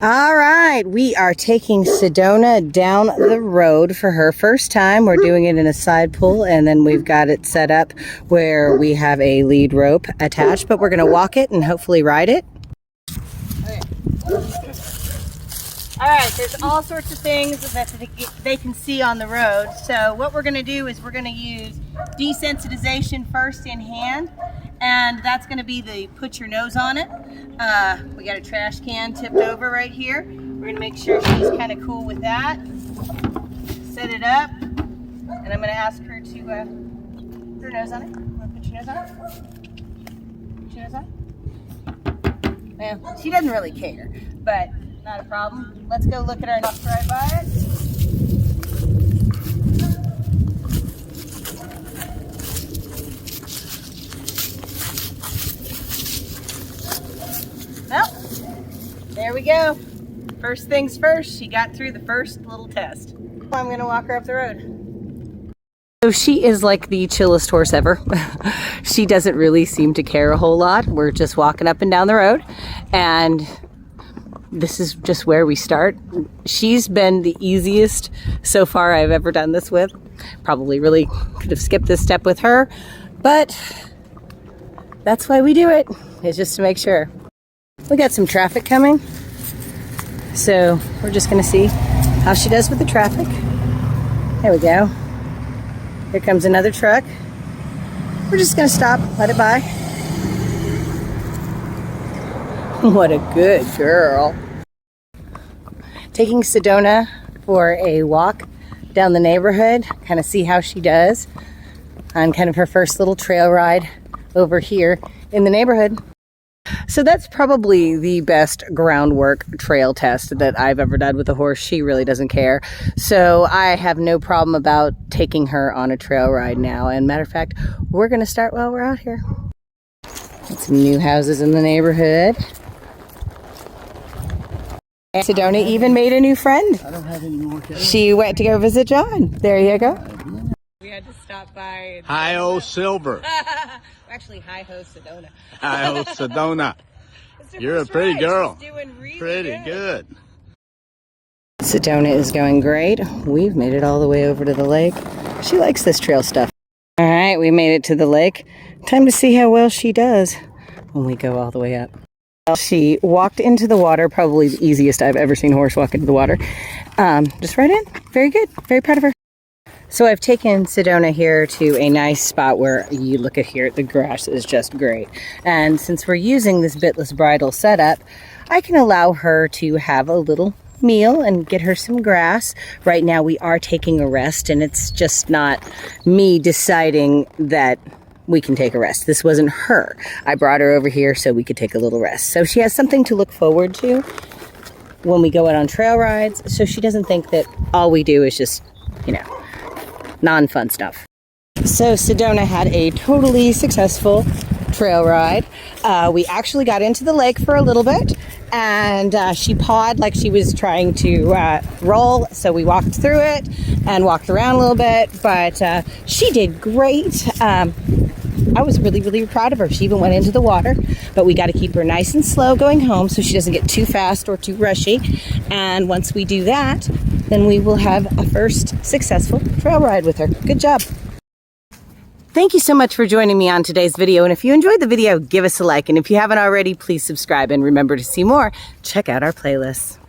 All right, we are taking Sedona down the road for her first time. We're doing it in a side pull, and then we've got it set up where we have a lead rope attached, but we're going to walk it and hopefully ride it. Okay. All right, there's all sorts of things that they can see on the road. So what we're going to do is we're going to use desensitization first in hand, and that's going to be the put your nose on it. We got a trash can tipped over right here. We're going to make sure she's kind of cool with that. Set it up, and I'm going to ask her to put her nose on it. Want to put your nose on it? Put your nose on it? Well, she doesn't really care, but not a problem. Let's go look at our nose right by it. Well, there we go. First things first, she got through the first little test. I'm gonna walk her up the road. So she is like the chillest horse ever. She doesn't really seem to care a whole lot. We're just walking up and down the road, and this is just where we start. She's been the easiest so far I've ever done this with. Probably really could have skipped this step with her, but that's why we do it. It's just to make sure. We got some traffic coming, so we're just gonna see how she does with the traffic. There we go. Here comes another truck. We're just gonna stop, let it by. What a good girl. Taking Sedona for a walk down the neighborhood, kind of see how she does on kind of her first little trail ride over here in the neighborhood. So that's probably the best groundwork trail test that I've ever done with a horse. She really doesn't care. So I have no problem about taking her on a trail ride now. And matter of fact, we're going to start while we're out here. Got some new houses in the neighborhood. And Sedona even made a new friend. I don't have any more kids. She went to go visit John. There you go. We had to stop by. Hi-ho Silver. Actually, hi-ho Sedona. Hi-ho Sedona. You're a pretty girl. She's doing really pretty good. Sedona is going great. We've made it all the way over to the lake. She likes this trail stuff. All right, we made it to the lake. Time to see how well she does when we go all the way up. She walked into the water, probably the easiest I've ever seen a horse walk into the water. Just right in. Very good. Very proud of her. So I've taken Sedona here to a nice spot where you look at here, the grass is just great. And since we're using this bitless bridle setup, I can allow her to have a little meal and get her some grass. Right now we are taking a rest, and it's just not me deciding that we can take a rest. This wasn't her. I brought her over here so we could take a little rest. So she has something to look forward to when we go out on trail rides, so she doesn't think that all we do is just, you know, non-fun stuff. So Sedona had a totally successful trail ride. We actually got into the lake for a little bit, and she pawed like she was trying to roll, so we walked through it and walked around a little bit, but she did great. I was really, really proud of her. She even went into the water, but we got to keep her nice and slow going home so she doesn't get too fast or too rushy. And once we do that, then we will have a first successful trail ride with her. Good job. Thank you so much for joining me on today's video. And if you enjoyed the video, give us a like. And if you haven't already, please subscribe. And remember, to see more, check out our playlists.